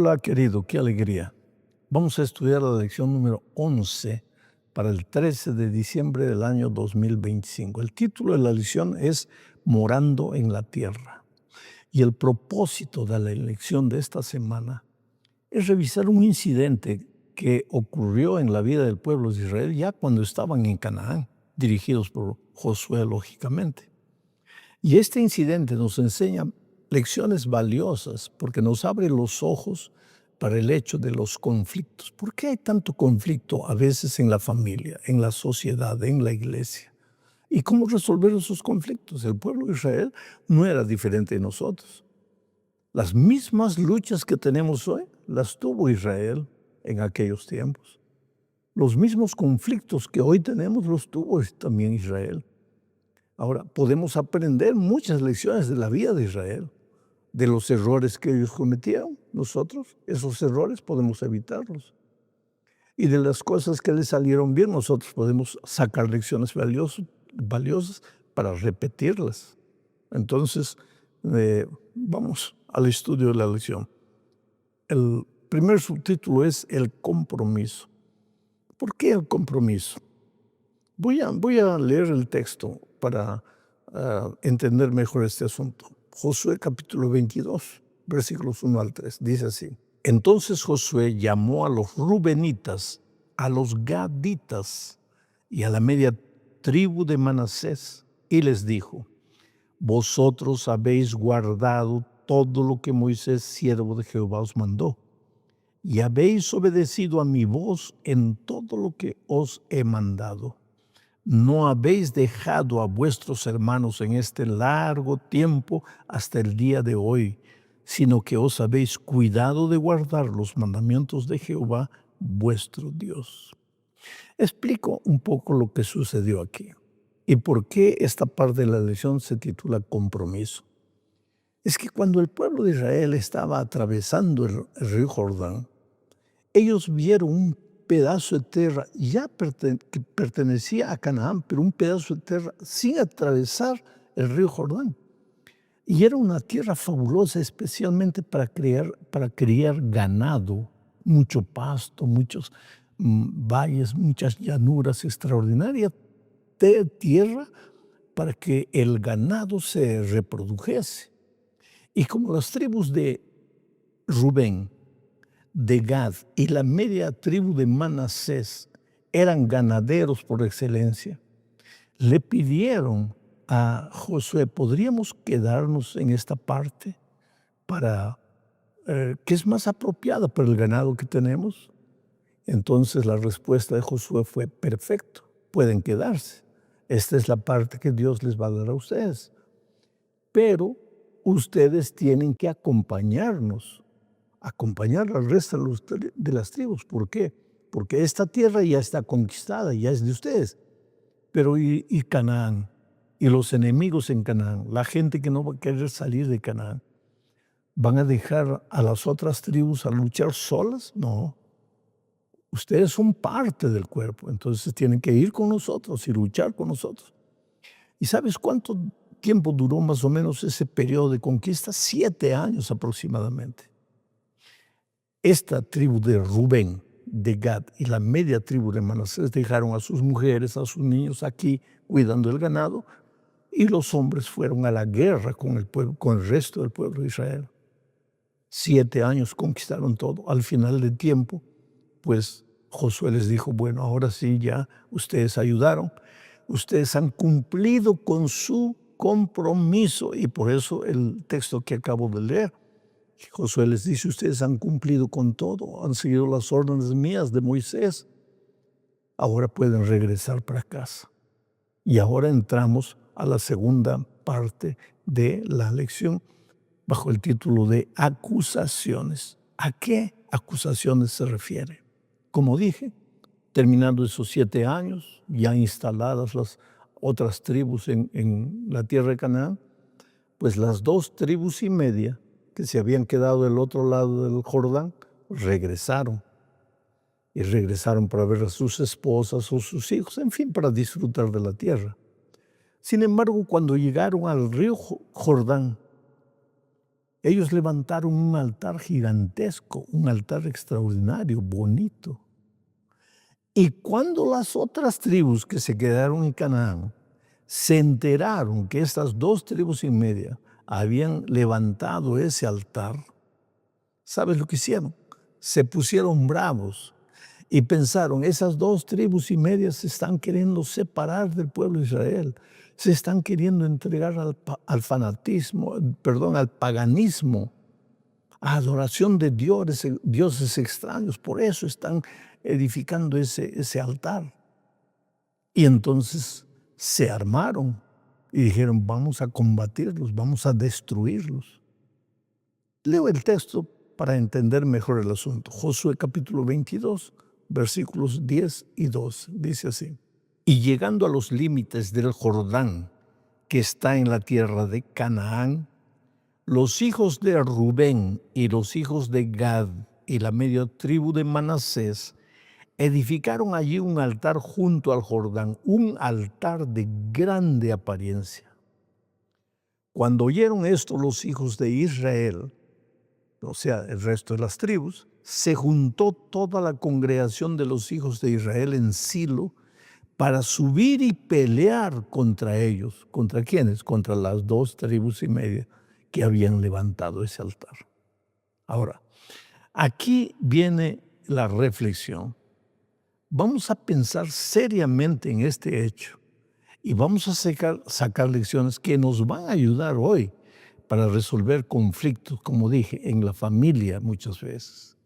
Hola querido, qué alegría. Vamos a estudiar la lección número 11 para el 13 de diciembre del año 2025. El título de la lección es Morando en la Tierra. Y el propósito de la lección de esta semana es revisar un incidente que ocurrió en la vida del pueblo de Israel ya cuando estaban en Canaán, dirigidos por Josué, lógicamente. Y este incidente nos enseña lecciones valiosas porque nos abre los ojos para el hecho de los conflictos. ¿Por qué hay tanto conflicto a veces en la familia, en la sociedad, en la iglesia? ¿Y cómo resolver esos conflictos? El pueblo de Israel no era diferente de nosotros. Las mismas luchas que tenemos hoy las tuvo Israel en aquellos tiempos. Los mismos conflictos que hoy tenemos los tuvo también Israel. Ahora, podemos aprender muchas lecciones de la vida de Israel, de los errores que ellos cometieron. Nosotros, esos errores podemos evitarlos. Y de las cosas que les salieron bien, nosotros podemos sacar lecciones valiosas para repetirlas. Entonces, vamos al estudio de la lección. El primer subtítulo es el compromiso. ¿Por qué el compromiso? Voy a leer el texto para entender mejor este asunto. Josué capítulo 22, versículos 1 al 3, dice así. Entonces Josué llamó a los rubenitas, a los gaditas y a la media tribu de Manasés y les dijo, vosotros habéis guardado todo lo que Moisés, siervo de Jehová, os mandó, y habéis obedecido a mi voz en todo lo que os he mandado. No habéis dejado a vuestros hermanos en este largo tiempo hasta el día de hoy, sino que os habéis cuidado de guardar los mandamientos de Jehová, vuestro Dios. Explico un poco lo que sucedió aquí y por qué esta parte de la lección se titula compromiso. Es que cuando el pueblo de Israel estaba atravesando el río Jordán, ellos vieron un pedazo de tierra que pertenecía a Canaán, pero un pedazo de tierra sin atravesar el río Jordán. Y era una tierra fabulosa, especialmente para criar ganado, mucho pasto, muchos valles, muchas llanuras, extraordinarias tierra para que el ganado se reprodujese. Y como las tribus de Rubén, de Gad y la media tribu de Manasés eran ganaderos por excelencia, le pidieron a Josué, ¿podríamos quedarnos en esta parte que es más apropiada para el ganado que tenemos? Entonces la respuesta de Josué fue, perfecto, pueden quedarse. Esta es la parte que Dios les va a dar a ustedes. Pero ustedes tienen que acompañarnos, acompañar al resto de las tribus. ¿Por qué? Porque esta tierra ya está conquistada, ya es de ustedes. Pero y Canaán, y los enemigos en Canaán, la gente que no va a querer salir de Canaán, ¿van a dejar a las otras tribus a luchar solas? No. Ustedes son parte del cuerpo, entonces tienen que ir con nosotros y luchar con nosotros. ¿Y sabes cuánto tiempo duró más o menos ese periodo de conquista? 7 años aproximadamente. Esta tribu de Rubén, de Gad y la media tribu de Manasés dejaron a sus mujeres, a sus niños aquí cuidando el ganado, y los hombres fueron a la guerra con el resto del pueblo de Israel. 7 años conquistaron todo. Al final del tiempo, pues Josué les dijo, bueno, ahora sí ya ustedes ayudaron, ustedes han cumplido con su compromiso, y por eso el texto que acabo de leer, Josué les dice, ustedes han cumplido con todo, han seguido las órdenes mías de Moisés, ahora pueden regresar para casa. Y ahora entramos a la segunda parte de la lección bajo el título de acusaciones. ¿A qué acusaciones se refiere? Como dije, terminando esos 7 años, ya instaladas las otras tribus en la tierra de Canaán, pues las 2 tribus y media que se habían quedado del otro lado del Jordán, regresaron. Y regresaron para ver a sus esposas o sus hijos, en fin, para disfrutar de la tierra. Sin embargo, cuando llegaron al río Jordán, Ellos levantaron un altar gigantesco, un altar extraordinario, bonito. Y cuando las otras tribus que se quedaron en Canaán se enteraron que estas 2,5 tribus habían levantado ese altar, ¿sabes lo que hicieron? Se pusieron bravos y pensaron, esas 2,5 tribus se están queriendo separar del pueblo de Israel, se están queriendo entregar al fanatismo, perdón, al paganismo, a adoración de dioses extraños. Por eso están edificando ese altar. Y entonces se armaron y dijeron, vamos a combatirlos, vamos a destruirlos. Leo el texto para entender mejor el asunto. Josué capítulo 22, versículos 10 y 12. Dice así: y llegando a los límites del Jordán, que está en la tierra de Canaán, los hijos de Rubén y los hijos de Gad y la media tribu de Manasés edificaron allí un altar junto al Jordán, un altar de grande apariencia. Cuando oyeron esto los hijos de Israel, o sea, el resto de las tribus, se juntó toda la congregación de los hijos de Israel en Silo para subir y pelear contra ellos. ¿Contra quiénes? Contra las 2,5 tribus que habían levantado ese altar. Ahora, aquí viene la reflexión. Vamos a pensar seriamente en este hecho y vamos a sacar lecciones que nos van a ayudar hoy para resolver conflictos, como dije, en la familia muchas veces,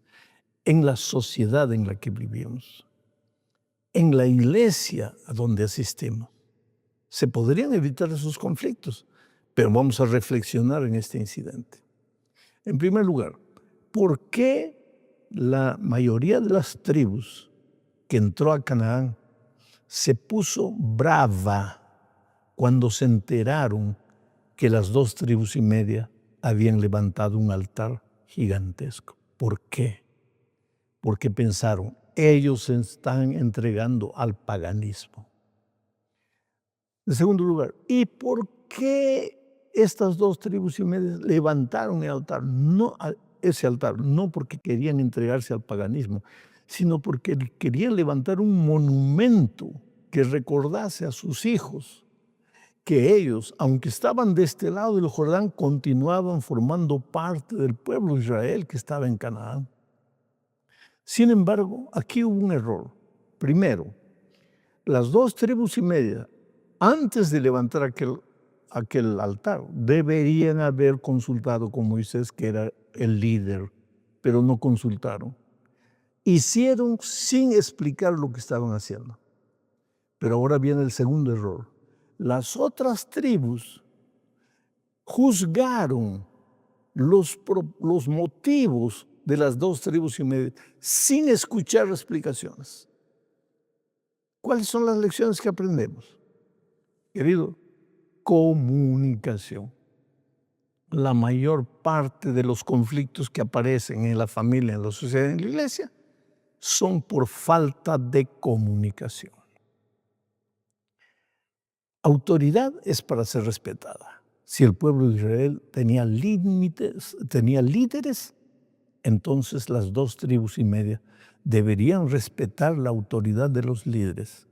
en la sociedad en la que vivimos, en la iglesia a donde asistimos. Se podrían evitar esos conflictos, pero vamos a reflexionar en este incidente. En primer lugar, ¿por qué la mayoría de las tribus que entró a Canaán se puso brava cuando se enteraron que las 2,5 tribus habían levantado un altar gigantesco? ¿Por qué? Porque pensaron, ellos se están entregando al paganismo. En segundo lugar, ¿y por qué estas 2,5 tribus levantaron el altar? No ese altar, no porque querían entregarse al paganismo, sino porque querían levantar un monumento que recordase a sus hijos que ellos, aunque estaban de este lado del Jordán, continuaban formando parte del pueblo de Israel que estaba en Canaán. Sin embargo, aquí hubo un error. Primero, las 2,5 tribus, antes de levantar aquel altar, deberían haber consultado con Moisés, que era el líder, pero no consultaron. Hicieron sin explicar lo que estaban haciendo. Pero ahora viene el segundo error. Las otras tribus juzgaron los motivos de las 2,5 tribus sin escuchar explicaciones. ¿Cuáles son las lecciones que aprendemos? Querido, comunicación. La mayor parte de los conflictos que aparecen en la familia, en la sociedad, en la iglesia, son por falta de comunicación. Autoridad es para ser respetada. Si el pueblo de Israel tenía líderes, entonces las 2,5 tribus deberían respetar la autoridad de los líderes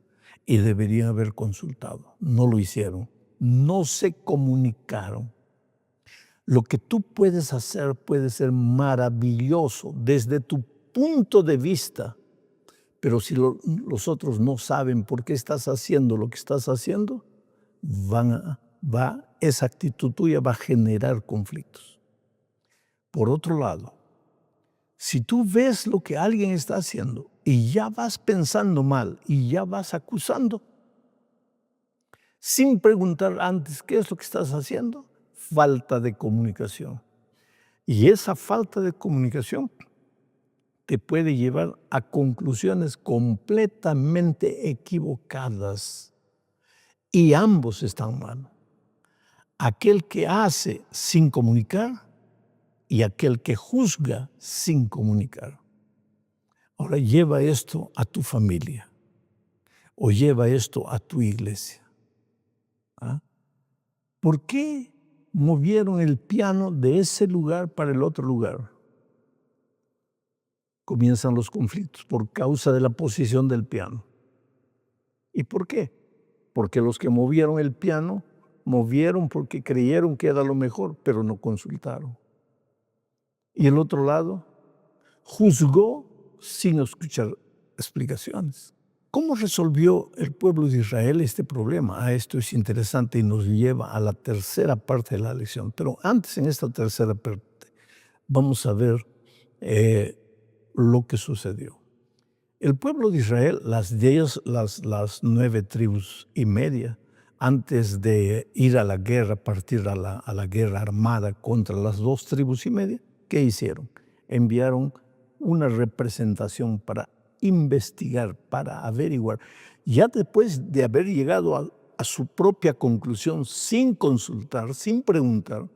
y deberían haber consultado. No lo hicieron, no se comunicaron. Lo que tú puedes hacer puede ser maravilloso desde tu punto de vista, pero si los otros no saben por qué estás haciendo lo que estás haciendo, esa actitud tuya va a generar conflictos. Por otro lado, si tú ves lo que alguien está haciendo y ya vas pensando mal y ya vas acusando, sin preguntar antes qué es lo que estás haciendo, falta de comunicación. Y esa falta de comunicación te puede llevar a conclusiones completamente equivocadas. Y ambos están mal. Aquel que hace sin comunicar y aquel que juzga sin comunicar. Ahora lleva esto a tu familia o lleva esto a tu iglesia. ¿Ah? ¿Por qué movieron el piano de ese lugar para el otro lugar. Comienzan los conflictos por causa de la posición del piano. ¿Y por qué? Porque los que movieron el piano, movieron porque creyeron que era lo mejor, pero no consultaron. Y el otro lado juzgó sin escuchar explicaciones. ¿Cómo resolvió el pueblo de Israel este problema? Esto es interesante y nos lleva a la tercera parte de la lección. Pero antes, en esta tercera parte, vamos a ver lo que sucedió. El pueblo de Israel, las 9 tribus y media, antes de ir a la guerra, partir a la guerra armada contra las 2 tribus y media, ¿qué hicieron? Enviaron una representación para investigar, para averiguar. Ya después de haber llegado a su propia conclusión, sin consultar, sin preguntar,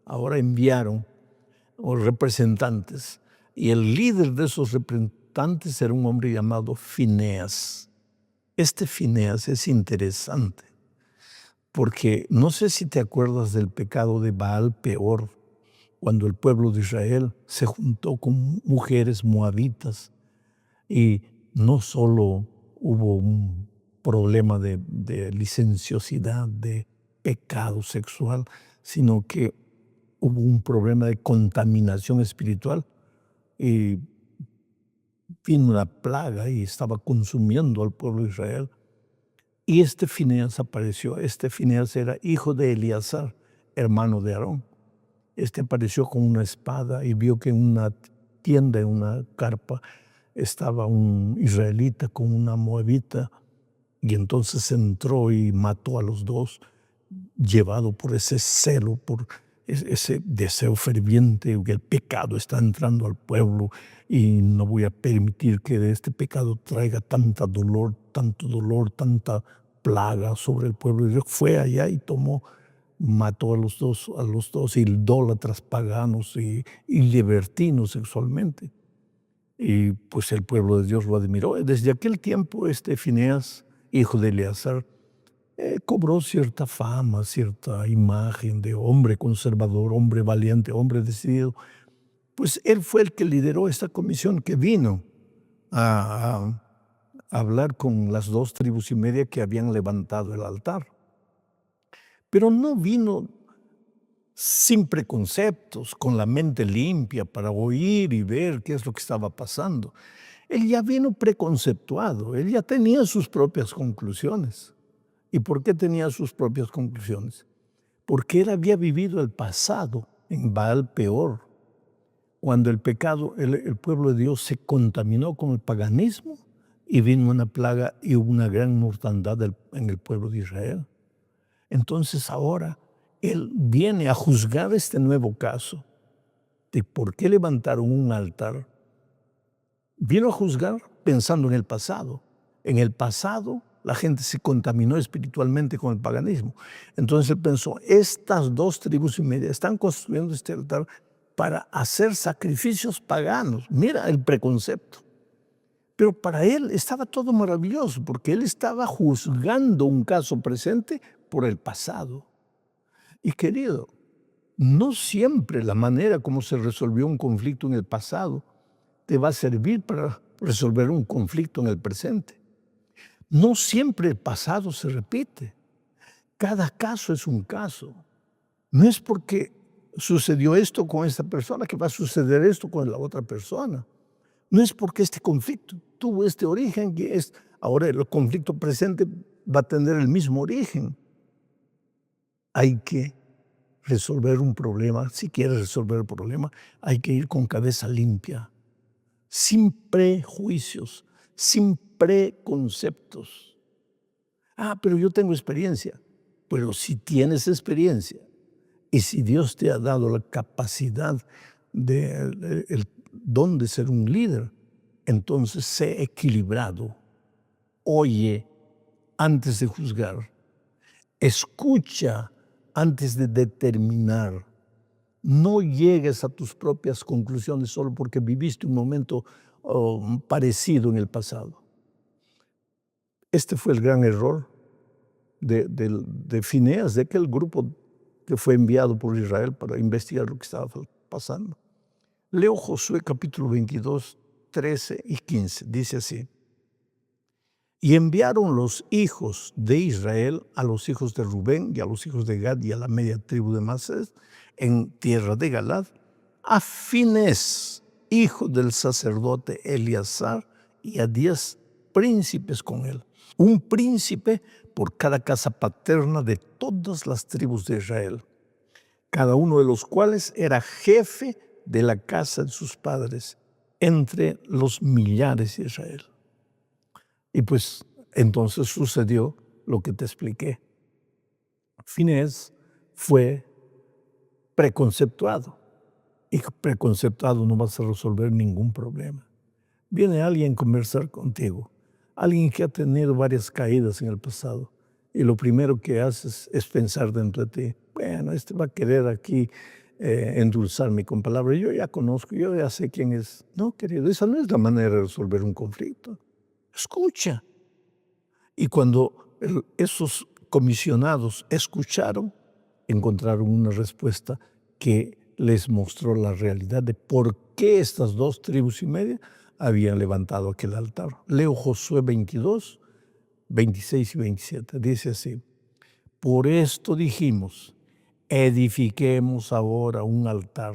ahora enviaron representantes. Y el líder de esos representantes era un hombre llamado Fineas. Este Fineas es interesante, porque no sé si te acuerdas del pecado de Baal Peor, cuando el pueblo de Israel se juntó con mujeres moabitas y no solo hubo un problema de licenciosidad, de pecado sexual, sino que hubo un problema de contaminación espiritual y vino una plaga y estaba consumiendo al pueblo de Israel. Y este Fineas apareció. Este Fineas era hijo de Eleazar, hermano de Aarón. Este apareció con una espada y vio que en una tienda, en una carpa, estaba un israelita con una moabita, y entonces entró y mató a los dos, llevado por ese celo, por ese deseo ferviente, que el pecado está entrando al pueblo y no voy a permitir que este pecado traiga tanto dolor, tanta plaga sobre el pueblo. Y fue allá y mató a los dos idólatras paganos y libertinos sexualmente. Y pues el pueblo de Dios lo admiró. Desde aquel tiempo Fineas, hijo de Eleazar, cobró cierta fama, cierta imagen de hombre conservador, hombre valiente, hombre decidido. Pues él fue el que lideró esta comisión que vino a hablar con las 2 tribus y media que habían levantado el altar. Pero no vino sin preconceptos, con la mente limpia para oír y ver qué es lo que estaba pasando. Él ya vino preconceptuado, él ya tenía sus propias conclusiones. ¿Y por qué tenía sus propias conclusiones? Porque él había vivido el pasado en Baal Peor, cuando el pecado, el pueblo de Dios se contaminó con el paganismo y vino una plaga y una gran mortandad en el pueblo de Israel. Entonces ahora él viene a juzgar este nuevo caso de por qué levantaron un altar. Vino a juzgar pensando en el pasado. En el pasado la gente se contaminó espiritualmente con el paganismo. Entonces él pensó, estas 2 tribus y media están construyendo este altar para hacer sacrificios paganos. Mira el preconcepto. Pero para él estaba todo maravilloso, porque él estaba juzgando un caso presente por el pasado. Y querido, no siempre la manera como se resolvió un conflicto en el pasado te va a servir para resolver un conflicto en el presente. No siempre el pasado se repite. Cada caso es un caso. No es porque sucedió esto con esta persona que va a suceder esto con la otra persona. No es porque este conflicto tuvo este origen que ahora el conflicto presente va a tener el mismo origen. Hay que resolver un problema. Si quieres resolver el problema, hay que ir con cabeza limpia, sin prejuicios, sin preconceptos. Pero yo tengo experiencia. Pero si tienes experiencia y si Dios te ha dado la capacidad el don de ser un líder, entonces sé equilibrado. Oye antes de juzgar. Escucha antes de determinar. No llegues a tus propias conclusiones solo porque viviste un momento parecido en el pasado. Este fue el gran error de Fineas, de aquel grupo que fue enviado por Israel para investigar lo que estaba pasando. Leo Josué capítulo 22, 13 y 15. Dice así: y enviaron los hijos de Israel a los hijos de Rubén y a los hijos de Gad y a la media tribu de Manasés en tierra de Galad, a Finés, hijo del sacerdote Eleazar, y a 10 príncipes con él. Un príncipe por cada casa paterna de todas las tribus de Israel, cada uno de los cuales era jefe de la casa de sus padres, entre los millares de Israel. Y pues entonces sucedió lo que te expliqué. Finés fue preconceptuado. Y preconceptuado no vas a resolver ningún problema. Viene alguien a conversar contigo, alguien que ha tenido varias caídas en el pasado, y lo primero que haces es pensar dentro de ti, bueno, este va a querer aquí endulzarme con palabras, yo ya conozco, yo ya sé quién es. No, querido, esa no es la manera de resolver un conflicto. Escucha. Y cuando esos comisionados escucharon, encontraron una respuesta que les mostró la realidad de por qué estas 2 tribus y media habían levantado aquel altar. Leo Josué 22, 26 y 27. Dice así: por esto dijimos, edifiquemos ahora un altar,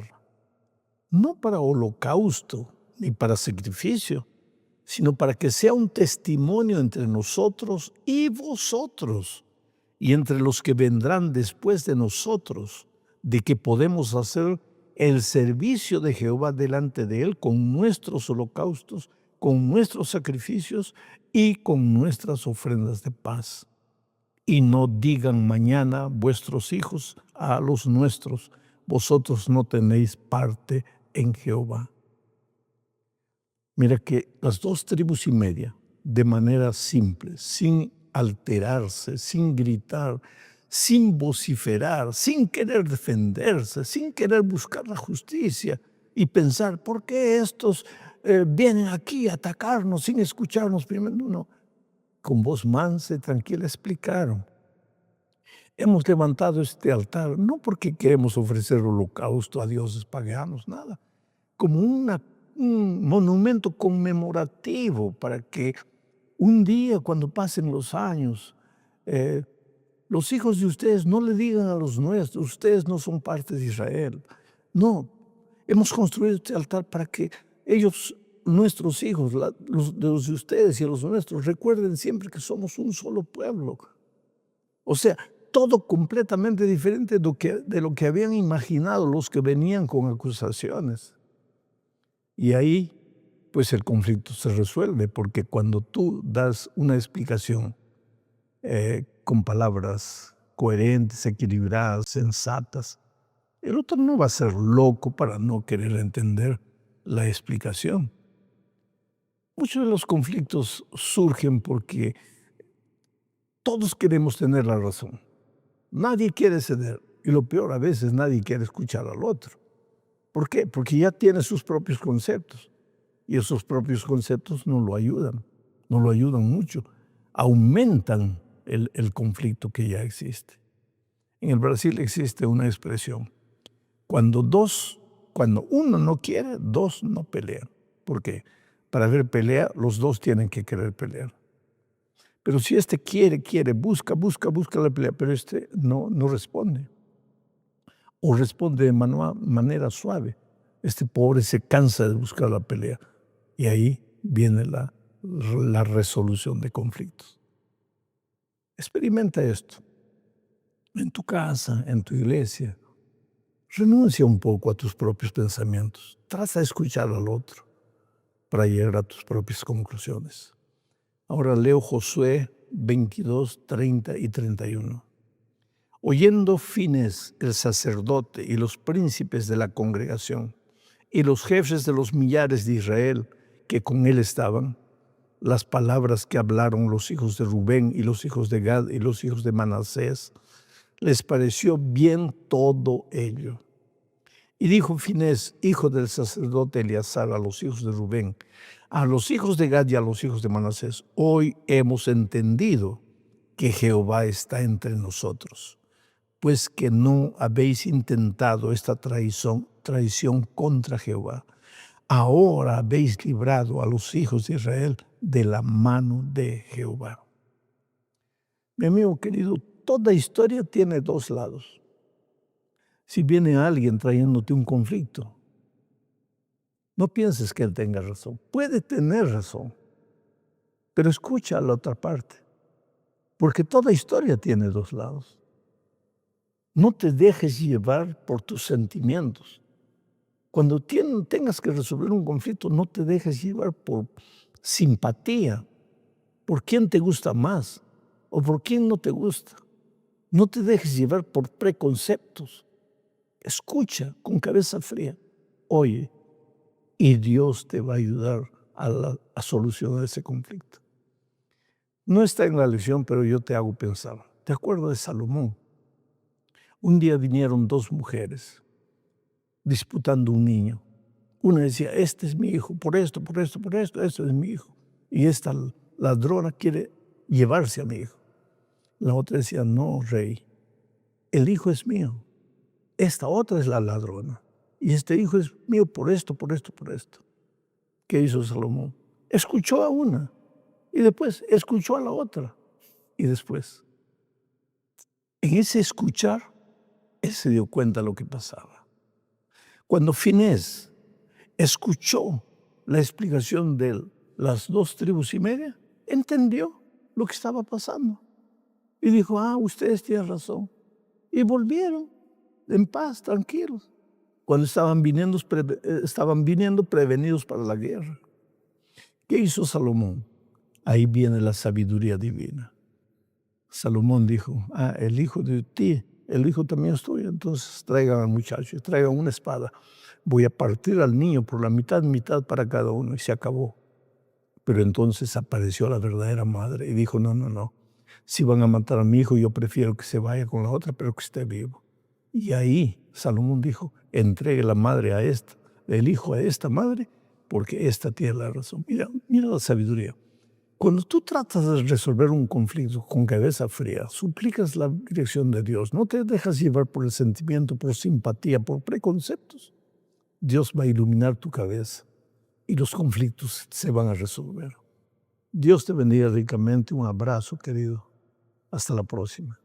no para holocausto ni para sacrificio, sino para que sea un testimonio entre nosotros y vosotros, y entre los que vendrán después de nosotros, de que podemos hacer el servicio de Jehová delante de Él con nuestros holocaustos, con nuestros sacrificios y con nuestras ofrendas de paz. Y no digan mañana vuestros hijos a los nuestros, vosotros no tenéis parte en Jehová. Mira que las 2 tribus y media, de manera simple, sin alterarse, sin gritar, sin vociferar, sin querer defenderse, sin querer buscar la justicia y pensar, ¿por qué estos vienen aquí a atacarnos sin escucharnos primero? No, con voz mansa y tranquila explicaron. Hemos levantado este altar no porque queremos ofrecer holocausto a dioses paganos, nada, como un monumento conmemorativo para que un día, cuando pasen los años, los hijos de ustedes no le digan a los nuestros, ustedes no son parte de Israel. No, hemos construido este altar para que ellos, nuestros hijos, los de ustedes y los nuestros, recuerden siempre que somos un solo pueblo. O sea, todo completamente diferente de lo que habían imaginado los que venían con acusaciones. Y ahí, pues el conflicto se resuelve, porque cuando tú das una explicación con palabras coherentes, equilibradas, sensatas, el otro no va a ser loco para no querer entender la explicación. Muchos de los conflictos surgen porque todos queremos tener la razón. Nadie quiere ceder. Y lo peor, a veces nadie quiere escuchar al otro. ¿Por qué? Porque ya tiene sus propios conceptos. Y esos propios conceptos no lo ayudan mucho. Aumentan el conflicto que ya existe. En el Brasil existe una expresión: cuando uno no quiere, 2 no pelean. ¿Por qué? Para haber pelea, los 2 tienen que querer pelear. Pero si este quiere, busca la pelea, pero este no responde. O responde de manera suave. Este pobre se cansa de buscar la pelea. Y ahí viene la resolución de conflictos. Experimenta esto. En tu casa, en tu iglesia. Renuncia un poco a tus propios pensamientos. Trata de escuchar al otro para llegar a tus propias conclusiones. Ahora leo Josué 22, 30 y 31. Oyendo Finés, el sacerdote, y los príncipes de la congregación, y los jefes de los millares de Israel que con él estaban, las palabras que hablaron los hijos de Rubén y los hijos de Gad y los hijos de Manasés, les pareció bien todo ello. Y dijo Finés, hijo del sacerdote Eleazar, a los hijos de Rubén, a los hijos de Gad y a los hijos de Manasés: hoy hemos entendido que Jehová está entre nosotros, pues que no habéis intentado esta traición contra Jehová. Ahora habéis librado a los hijos de Israel de la mano de Jehová. Mi amigo querido, toda historia tiene dos lados. Si viene alguien trayéndote un conflicto, no pienses que él tenga razón. Puede tener razón, pero escucha a la otra parte, porque toda historia tiene dos lados. No te dejes llevar por tus sentimientos. Cuando tengas que resolver un conflicto, no te dejes llevar por simpatía, por quién te gusta más o por quién no te gusta. No te dejes llevar por preconceptos. Escucha con cabeza fría. Oye, y Dios te va a ayudar a solucionar ese conflicto. No está en la lección, pero yo te hago pensar. ¿Te acuerdas de Salomón? Un día vinieron dos mujeres disputando un niño. Una decía, este es mi hijo, por esto, este es mi hijo. Y esta ladrona quiere llevarse a mi hijo. La otra decía, no, rey, el hijo es mío. Esta otra es la ladrona. Y este hijo es mío por esto. ¿Qué hizo Salomón? Escuchó a una y después escuchó a la otra. Y después, en ese escuchar, él se dio cuenta de lo que pasaba. Cuando Finés escuchó la explicación de las 2,5 tribus, entendió lo que estaba pasando. Y dijo, ustedes tienen razón. Y volvieron en paz, tranquilos, cuando estaban viniendo prevenidos para la guerra. ¿Qué hizo Salomón? Ahí viene la sabiduría divina. Salomón dijo, el hijo de ti, el hijo también es tuyo, entonces traigan al muchacho, traigan una espada. Voy a partir al niño por la mitad para cada uno, y se acabó. Pero entonces apareció la verdadera madre y dijo, no. Si van a matar a mi hijo, yo prefiero que se vaya con la otra, pero que esté vivo. Y ahí Salomón dijo, entregue la madre a esta, el hijo a esta madre, porque esta tiene la razón. Mira la sabiduría. Cuando tú tratas de resolver un conflicto con cabeza fría, suplicas la dirección de Dios, no te dejas llevar por el sentimiento, por simpatía, por preconceptos. Dios va a iluminar tu cabeza y los conflictos se van a resolver. Dios te bendiga ricamente. Un abrazo, querido. Hasta la próxima.